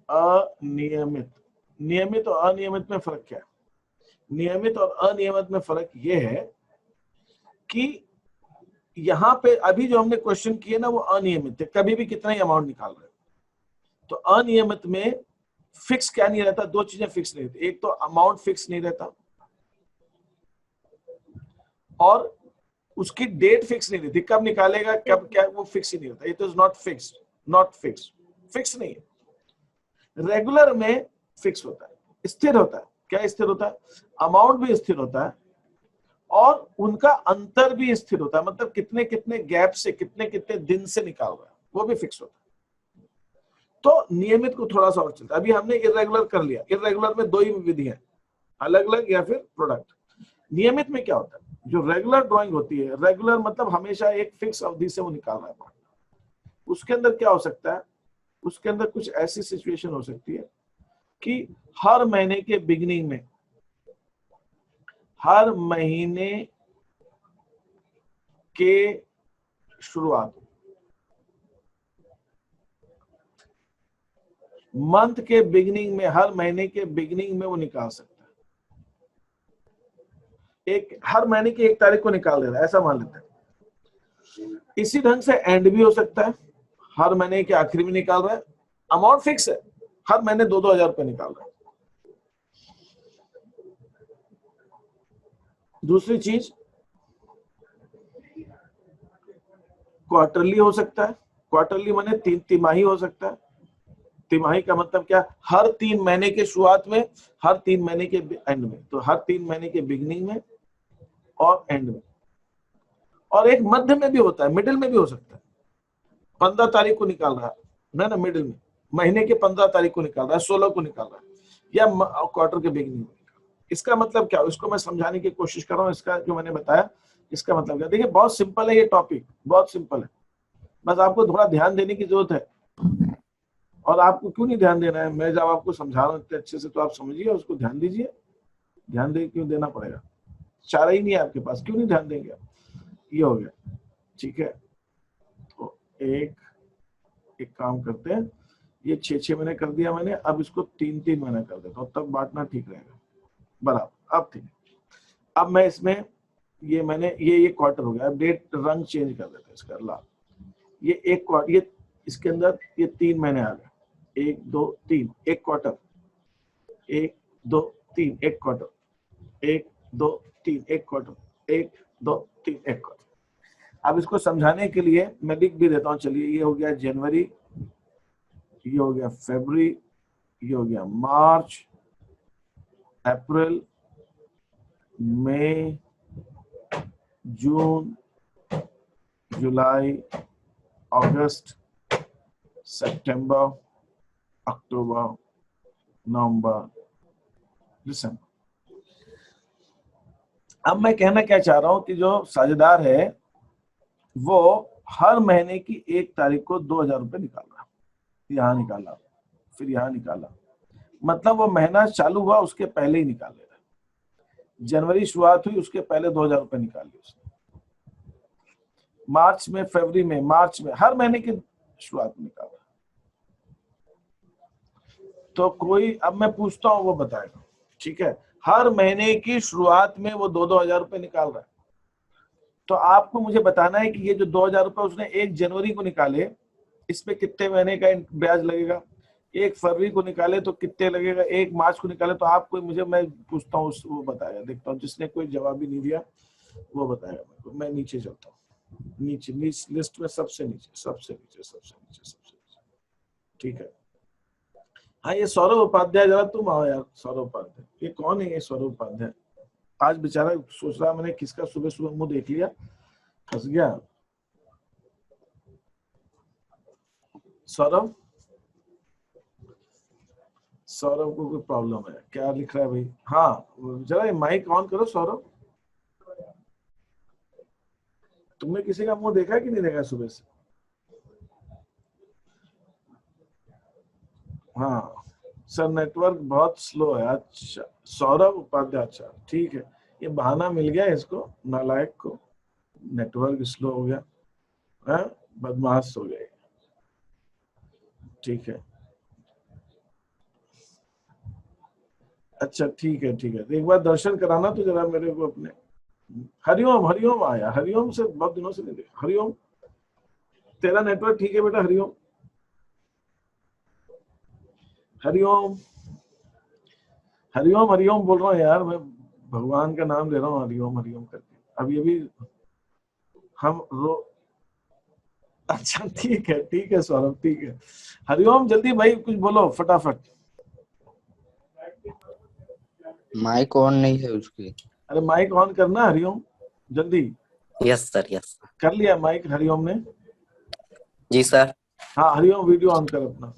अनियमित। नियमित और अनियमित में फर्क क्या है? नियमित और अनियमित में फर्क ये है कि यहां पे अभी जो हमने क्वेश्चन किए ना वो अनियमित थे, कभी भी कितना ही अमाउंट निकाल रहे हैं। तो अनियमित में फिक्स क्या नहीं रहता, दो चीजें फिक्स नहीं रहती, एक तो अमाउंट फिक्स नहीं रहता और उसकी डेट फिक्स नहीं रहती, कब निकालेगा कब क्या वो फिक्स ही नहीं रहता। It is not fixed, not fix, fix नहीं है। रेगुलर में फिक्स होता है, स्थिर होता है। क्या स्थिर होता है? अमाउंट भी स्थिर होता है और उनका अंतर भी स्थिर होता है, मतलब कितने कितने गैप से कितने कितने दिन से निकाल रहा है वो भी फिक्स होता है। तो नियमित को थोड़ा सा और चलता है। अभी हमने इरेगुलर कर लिया। इरेगुलर में दो ही विधि है, अलग अलग या फिर प्रोडक्ट। नियमित में क्या होता है? जो रेगुलर ड्राइंग होती है, रेगुलर मतलब हमेशा एक फिक्स अवधि से वो निकाल रहा है। उसके अंदर क्या हो सकता है? उसके अंदर कुछ ऐसी सिचुएशन हो सकती है कि हर महीने के बिगिनिंग में, हर महीने के शुरुआत, मंथ के बिगिनिंग में, हर महीने के बिगिनिंग में वो निकाल सकता है। एक हर महीने की 1 तारीख को निकाल दे रहा है, ऐसा मान लेते हैं। इसी ढंग से एंड भी हो सकता है, हर महीने के आखिरी में निकाल रहा है। अमाउंट फिक्स है, हर महीने 2-2 हजार रुपए निकाल रहा है। दूसरी चीज क्वार्टरली हो सकता है। क्वार्टरली माने 3 तिमाही हो सकता है। तिमाही का मतलब क्या? हर 3 महीने के शुरुआत में, हर 3 महीने के एंड में। तो हर 3 महीने के बिगिनिंग में और एंड में। और एक मध्य में भी होता है, मिडिल में भी हो सकता है। 15 तारीख को निकाल रहा है ना, मिडिल में महीने के 15 तारीख को निकाल रहा है, 16 को निकाल रहा है, या क्वार्टर के बिगिनिंग में। इसका मतलब क्या? इसको मैं समझाने की कोशिश कर रहा हूँ। इसका जो मैंने बताया, इसका मतलब क्या? देखिए बहुत सिंपल है ये टॉपिक, बहुत सिंपल है। बस आपको थोड़ा ध्यान देने की जरूरत है। और आपको क्यों नहीं ध्यान देना है? मैं जब आपको समझा रहा हूँ इतने अच्छे से, तो आप समझिए, उसको ध्यान दीजिए। ध्यान दे क्यों देना पड़ेगा? चारा ही नहीं है आपके पास, क्यों नहीं ध्यान देंगे? ये हो गया, ठीक है। तो एक काम करते हैं, ये 6-6 महीने कर दिया मैंने, अब इसको 3-3 महीने कर देता हूँ, तब बांटना ठीक रहेगा बराबर। अब ठीक है। अब मैं इसमें ये मैंने ये क्वार्टर हो गया। अब डेट रंग चेंज कर देते हैं इसका, लाल। ये एक क्वार्टर, ये इसके अंदर ये 3 महीने आ गए। 1 2 3, एक क्वार्टर। 1 2 3, एक क्वार्टर। 1 2 3, एक क्वार्टर। 1 2 3, एक क्वार्टर। अब इसको समझाने के लिए मैं लिख भी देता हूँ। चलिए, ये हो गया जनवरी, ये हो गया फरवरी, ये हो गया मार्च, अप्रैल, मई, जून, जुलाई, अगस्त, सितंबर, अक्टूबर, नवंबर, दिसंबर। अब मैं कहना क्या चाह रहा हूं कि जो साझेदार है वो हर महीने की 1 तारीख को 2,000 रुपए निकाल रहा, यहां निकाला, फिर यहां निकाला, मतलब वो महीना चालू हुआ उसके पहले ही निकाल ले रहा। जनवरी शुरुआत हुई, उसके पहले 2,000 रुपए निकाल लिए उसने। मार्च में, फरवरी में, मार्च में, हर महीने की शुरुआत में निकाला। तो कोई, अब मैं पूछता हूं, वो बताएगा, ठीक है। हर महीने की शुरुआत में वो 2-2 हजार रुपए निकाल रहा है। तो आपको मुझे बताना है कि ये जो 2,000 रुपए उसने 1 जनवरी को निकाले, इस पे कितने महीने का ब्याज लगेगा? 1 फरवरी को निकाले तो कितने लगेगा? 1 मार्च को निकाले तो आपको, मुझे, मैं पूछता हूँ, वो बताएगा। देखता हूँ जिसने कोई जवाब भी नहीं दिया वो बताएगा। मैं नीचे चलता हूँ, नीचे लिस्ट में सबसे नीचे, सबसे नीचे, सबसे नीचे, सबसे नीचे, ठीक है। हाँ, ये सौरभ उपाध्याय, जरा तुम आओ यार। सौरभ उपाध्याय, ये कौन है? ये सौरभ उपाध्याय आज बेचारा सोच रहा मैंने किसका सुबह सुबह मुंह देख लिया, फंस गया। सौरभ, सौरभ को कोई प्रॉब्लम है क्या? लिख रहा है भाई। हाँ, जरा ये माइक ऑन करो सौरभ। तुमने किसी का मुंह देखा कि नहीं देखा सुबह से? हाँ, सर नेटवर्क बहुत स्लो है। अच्छा, सौरभ उपाध्याय, अच्छा ठीक है, ये बहाना मिल गया इसको, नालायक को, नेटवर्क स्लो हो गया, है बदमाश हो गए। ठीक है, अच्छा ठीक है ठीक है, तो एक बार दर्शन कराना तो जरा मेरे को अपने। हरिओम, हरिओम आया, हरिओम से बहुत दिनों से नहीं देखा। हरिओम, तेरा नेटवर्क ठीक है बेटा? हरिओम, हरिओम, हरिओम, हरिओम बोल रहा हूँ यार, मैं भगवान का नाम ले रहा हूँ, हरिओम हरिओम करके। अभी अभी हम अच्छा ठीक है सौरभ, ठीक है। हरिओम जल्दी भाई कुछ बोलो फटाफट। माइक ऑन नहीं है उसकी। अरे माइक ऑन करना हरिओम, जल्दी। यस सर, यस कर लिया माइक हरिओम ने? जी सर। हाँ हरिओम वीडियो ऑन कर अपना।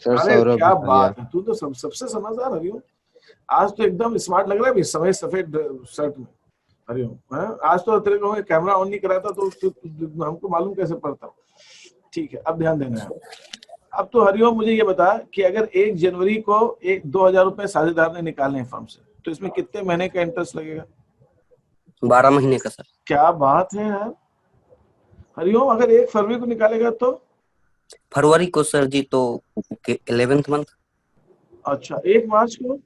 सर अरे सौरभ क्या भी कर लिया। बात है, तू तो सबसे समझदार हरिओम, आज तो एकदम स्मार्ट लग रहा है भाई, समय सफेद शर्ट में। हरिओम, आज तो तेरे को कैमरा ऑन नहीं कराया था तो हमको मालूम कैसे पड़ता। ठीक है, अब ध्यान देना है। अब तो हरिओम मुझे ये बता कि अगर 1 जनवरी को 2,000 रुपए साझेदार ने निकाले हैं फर्म से, तो इसमें कितने महीने का इंटरेस्ट लगेगा? 12 महीने का सर। क्या बात है यार हरिओम, अगर 1 फरवरी को निकालेगा तो? फरवरी को सर जी तो 11th मंथ। अच्छा, 1 मार्च को?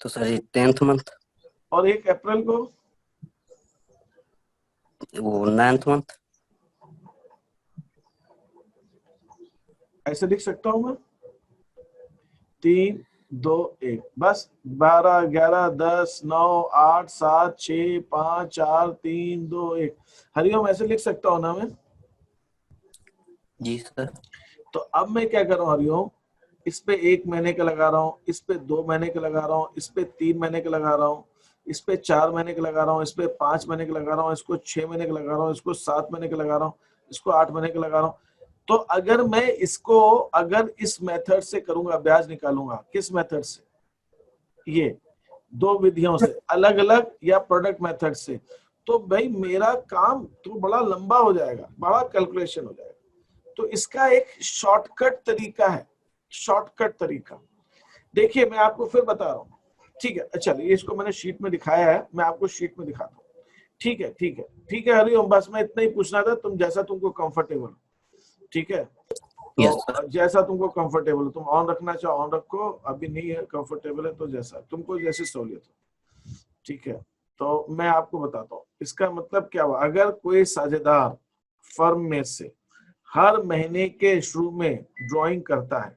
तो सर जी 10th मंथ। और 1 अप्रैल को? वो 9th मंथ। ऐसे लिख सकता हूं मैं? 3, 2, 1, बस 12, 11, 10, 9, 8, 7, 6, 5, 4, 3, 2, 1। हरिओम ऐसे लिख सकता हूँ ना मैं? जी सर। तो अब मैं क्या कर रहा हूँ हरिओम, इस पे 1 महीने का लगा रहा हूँ, इस पे 2 महीने का लगा रहा हूँ, इस पे 3 महीने का लगा रहा हूँ, इस पे 4 महीने का लगा रहा हूँ, इस पे 5 महीने का लगा रहा हूँ, इसको 6 महीने का लगा रहा हूँ, इसको 7 महीने का लगा रहा हूँ, इसको 8 महीने का लगा रहा हूँ। तो अगर मैं इसको अगर इस मेथड से करूंगा, ब्याज निकालूंगा, किस मेथड से? ये 2 विधियों से अलग अलग या प्रोडक्ट मेथड से, तो भाई मेरा काम तो बड़ा लंबा हो जाएगा, बड़ा कैलकुलेशन हो जाएगा। तो इसका एक शॉर्टकट तरीका है, शॉर्टकट तरीका। देखिए मैं आपको फिर बता रहा हूँ, ठीक है? अच्छा इसको मैंने शीट में दिखाया है, मैं आपको शीट में दिखाता हूँ। ठीक है ठीक है ठीक है हरिओम, बस मैं इतना ही पूछना था, तुम जैसा तुमको कंफर्टेबल, ठीक है? तो जैसा तुमको कंफर्टेबल हो, तुम ऑन रखना चाहो ऑन रखो, अभी नहीं है कंफर्टेबल है तो जैसा तुमको जैसी सहूलियत हो, ठीक है? तो मैं आपको बताता हूँ इसका मतलब क्या हुआ। अगर कोई साझेदार फर्म में से हर महीने के शुरू में ड्राइंग करता है,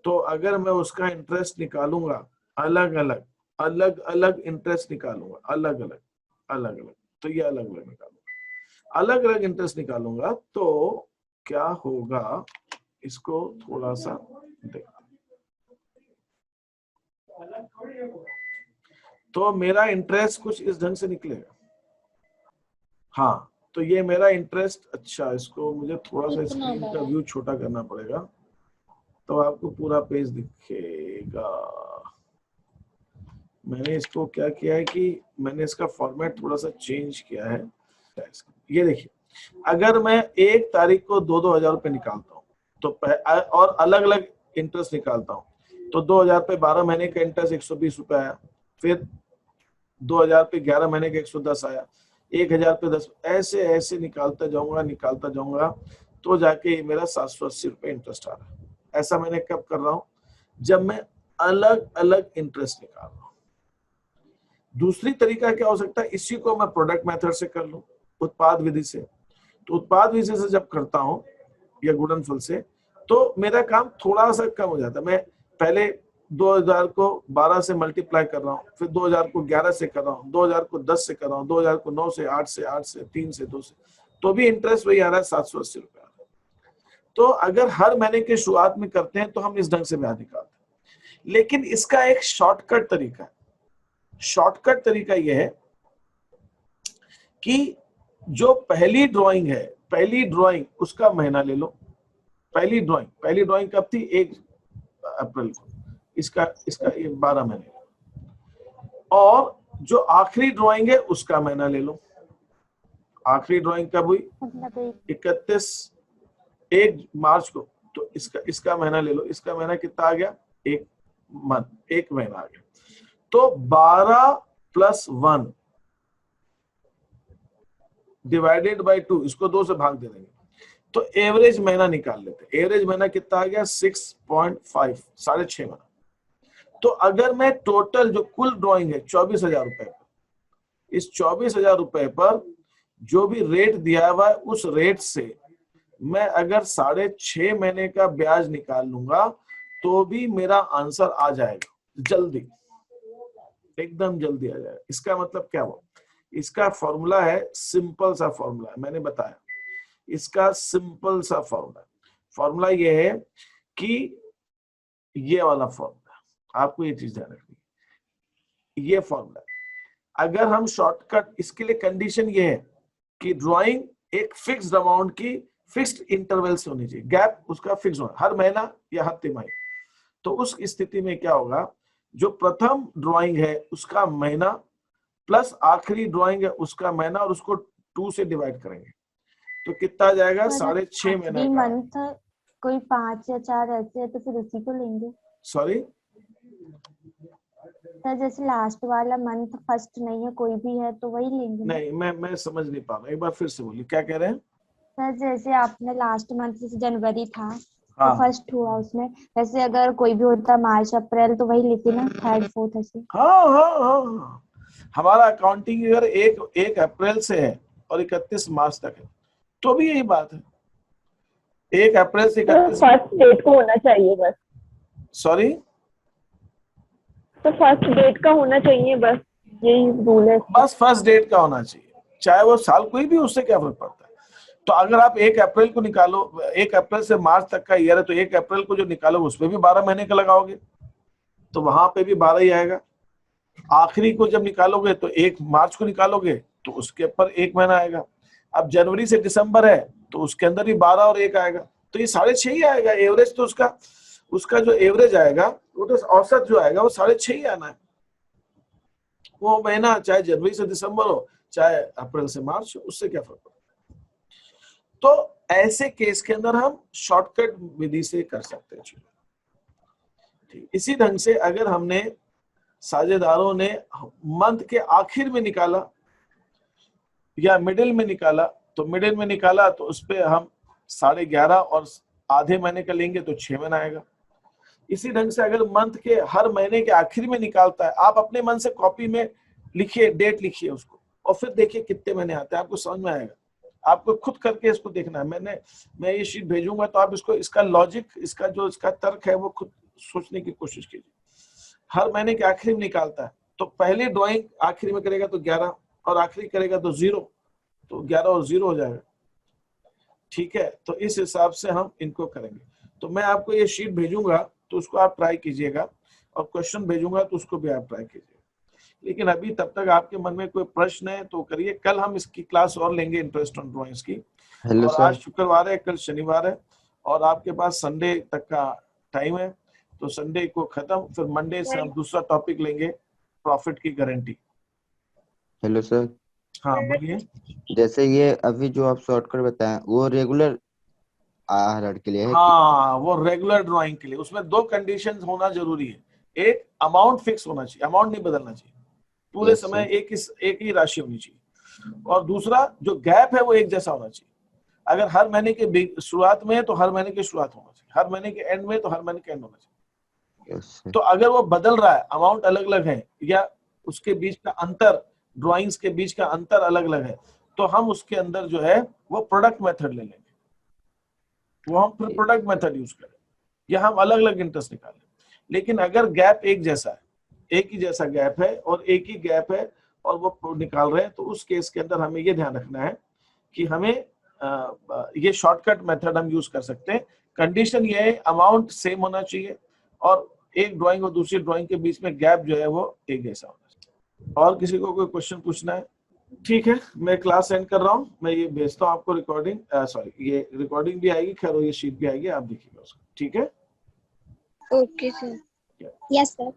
तो अगर मैं उसका इंटरेस्ट निकालूंगा, अलग अलग इंटरेस्ट निकालूंगा, अलग अलग, तो ये अलग अलग निकालूंगा, अलग अलग इंटरेस्ट निकालूंगा, तो क्या होगा इसको थोड़ा सा देखते। तो मेरा इंटरेस्ट कुछ इस ढंग से निकलेगा। हाँ, तो ये मेरा इंटरेस्ट, अच्छा इसको मुझे थोड़ा सा स्क्रीन का व्यू छोटा करना पड़ेगा, तो आपको पूरा पेज दिखेगा। मैंने इसको क्या किया है कि मैंने इसका फॉर्मेट थोड़ा सा चेंज किया है। ये देखिए, अगर मैं 1 तारीख को 2,000 रुपए निकालता हूँ तो और अलग अलग इंटरेस्ट निकालता हूँ, तो 2,000 पे 12 महीने का इंटरेस्ट 120 रुपए आया, फिर 2,000 पे 11 महीने का 110 आया, 1,000 पे 10, ऐसे ऐसे निकालता जाऊंगा तो जाके ये मेरा 780 रुपए इंटरेस्ट आ रहा है। ऐसा मैंने कब कर रहा हूँ? जब मैं अलग अलग इंटरेस्ट निकाल रहा हूँ। दूसरी तरीका क्या हो सकता है, इसी को मैं प्रोडक्ट मेथड से कर लूं, उत्पाद विधि से। तो उत्पाद विधि से जब करता हूं या गुणनफल से, तो मेरा काम थोड़ा सा कम हो जाता है। मैं पहले 2,000 को 12 से मल्टीप्लाई कर रहा हूँ, फिर 2,000 को 11 से कर रहा हूँ, 2,000 को 10 से कर रहा हूँ, 2,000 को 9 से, 8 से, 8 से, 3 से, 2 से, तो भी इंटरेस्ट वही आ रहा है, 780 रुपए आ रहा है। तो अगर हर महीने की शुरुआत में करते हैं तो हम इस ढंग से ब्याज निकालते हैं, लेकिन इसका एक शॉर्टकट तरीका है। शॉर्टकट तरीका यह है कि जो पहली ड्राइंग है, पहली ड्राइंग उसका महीना ले लो। पहली ड्राइंग कब थी? 1 अप्रैल को, इसका ये 12 महीने। और जो आखिरी ड्राइंग है उसका महीना ले लो। आखिरी ड्राइंग कब हुई? 1 मार्च को, तो इसका महीना ले लो, इसका महीना कितना आ गया, एक महीना आ गया। तो 12 + 1 डिवाइडेड बाय 2, इसको 2 से भाग दे देंगे तो एवरेज महीना निकाल लेते। एवरेज महीना कितना आ गया, 6.5, 6.5 महीना। तो अगर मैं टोटल जो कुल ड्राइंग है 24,000 रुपए पर, इस 24,000 रुपए पर जो भी रेट दिया हुआ है उस रेट से मैं अगर 6.5 महीने का ब्याज निकाल लूंगा तो भी मेरा आंसर आ जाएगा जल्दी, एकदम जल्दी आ जाएगा। इसका मतलब क्या हुआ, इसका फॉर्मूला है, सिंपल सा फॉर्मूला है, मैंने बताया इसका सिंपल सा फॉर्मूला ये है कि ये वाला फॉर्मूला, आपको ये चीज ध्यान रखनी है, ये फॉर्मूला। अगर हम शॉर्टकट, इसके लिए कंडीशन ये है कि ड्राइंग एक फिक्स्ड अमाउंट की फिक्स्ड इंटरवल से होनी चाहिए, गैप उसका फिक्स होना, हर महीना या हर तिमाही। तो उस स्थिति में क्या होगा, जो प्रथम ड्राइंग है उसका महीना प्लस आखिरी ड्राइंग है उसका महीना और उसको 2 से डिवाइड करेंगे तो कितना आ जाएगा, 6.5 महीने का। मंथ कोई 5 या 4 ऐसे है तो फिर उसी को लेंगे। सॉरी सर, जैसे लास्ट वाला मंथ फर्स्ट नहीं है कोई भी है तो वही लेंगे। नहीं, मैं समझ नहीं पा रहा, एक बार फिर से बोलिए, क्या कह रहे हैं। सर, जैसे आपने लास्ट मंथ जैसे जनवरी था हाँ। तो फर्स्ट हुआ उसमें, वैसे अगर कोई भी होता मार्च अप्रैल तो वही लेते ना, थर्ड फोर्थ ऐसे। हाँ, हमारा अकाउंटिंग ईयर 1 अप्रैल से है और 31 मार्च तक है, तो भी यही बात है, 1 अप्रैल से 31 फर्स्ट डेट को होना चाहिए बस। सॉरी, तो फर्स्ट डेट का होना चाहिए बस, यही रूल है। बस फर्स्ट डेट का होना चाहिए, चाहे वो साल कोई भी, उससे क्या फर्क पड़ता है। तो अगर आप 1 अप्रैल को निकालो, 1 अप्रैल से मार्च तक का ईयर है तो 1 अप्रैल को जो निकालो उसमें भी 12 महीने का लगाओगे तो वहां पे भी 12 ही आएगा। आखिरी को जब निकालोगे तो 1 मार्च को निकालोगे तो उसके ऊपर 1 महीना आएगा। अब जनवरी से दिसंबर है तो उसके अंदर भी 12 और 1 आएगा, तो ये 6.5 ही आएगा एवरेज। तो उसका जो एवरेज आएगा वो तो औसत जो आएगा वो 6.5 ही आना है। वो महीना चाहे जनवरी से दिसंबर हो चाहे अप्रैल से मार्च हो, उससे क्या फर्क पड़ता है। तो ऐसे केस के अंदर हम शॉर्टकट विधि से कर सकते हैं। ठीक, इसी ढंग से अगर हमने साझेदारों ने मंथ के आखिर में निकाला या मिडिल में निकाला, तो मिडिल में निकाला तो उस पे हम 11.5 और आधे महीने का लेंगे तो 6 महीना आएगा। इसी ढंग से अगर मंथ के हर महीने के आखिर में निकालता है, आप अपने मन से कॉपी में लिखिए, डेट लिखिए उसको और फिर देखिए कितने महीने आते हैं, आपको समझ में आएगा। आपको खुद करके इसको देखना है। मैं ये शीट भेजूंगा तो आप इसका लॉजिक, इसका तर्क है वो खुद सोचने की कोशिश कीजिए। हर महीने के आखिरी में निकालता है तो पहली ड्राइंग आखिरी में करेगा तो 11 और आखिरी करेगा तो 0, तो 11 और 0 हो जाएगा। ठीक है, तो इस हिसाब से हम इनको करेंगे। तो मैं आपको ये शीट भेजूंगा तो उसको आप ट्राई कीजिएगा और क्वेश्चन भेजूंगा तो उसको भी आप ट्राई कीजिएगा। लेकिन अभी तब तक आपके मन में कोई प्रश्न है तो करिए। कल हम इसकी क्लास और लेंगे इंटरेस्ट ऑन ड्राइंग्स की। हेलो और सर। आज शुक्रवार है, कल शनिवार है और आपके पास संडे तक का टाइम है, तो संडे को खत्म, फिर मंडे से हम दूसरा टॉपिक लेंगे, प्रॉफिट की गारंटी। Hello sir. हाँ बोलिए। जैसे ये अभी जो आप शॉर्टकट बताएं वो रेगुलर आहरण के लिए है हाँ, वो रेगुलर ड्राइंग के लिए, उसमें 2 कंडीशन होना जरूरी है। एक, अमाउंट फिक्स होना चाहिए, अमाउंट नहीं बदलना चाहिए, पूरे समय एक ही राशि होनी चाहिए। और दूसरा, जो गैप है वो एक जैसा होना चाहिए। अगर हर महीने के शुरुआत में है तो हर महीने की शुरुआत होना चाहिए, हर महीने के एंड में तो हर महीने के एंड होना चाहिए। तो अगर वो बदल रहा है, अमाउंट अलग अलग है या उसके बीच का अंतर, ड्राइंग्स के बीच का अंतर अलग अलग है, तो हम उसके अंदर जो है वो प्रोडक्ट मेथड ले लेंगे, वो हम फिर प्रोडक्ट मेथड यूज करें या हम अलग अलग इंटरेस्ट निकालें। लेकिन अगर गैप एक जैसा है, एक ही जैसा गैप है और एक ही गैप है और वो निकाल रहे हैं, तो उस केस के अंदर हमें ये ध्यान रखना है कि हमें ये शॉर्टकट मेथड हम यूज कर सकते हैं। कंडीशन ये है, अमाउंट सेम होना चाहिए और एक ड्राइंग और दूसरी ड्राइंग के बीच में गैप जो है वो एक जैसा होना चाहिए। और किसी को कोई क्वेश्चन पूछना है? ठीक है, मैं क्लास एंड कर रहा हूँ, मैं ये भेजता हूँ आपको रिकॉर्डिंग, सॉरी ये रिकॉर्डिंग भी आएगी, खैर ये शीट भी आएगी, आप देखिएगा उसको। ठीक है, ओके सर। Yes sir.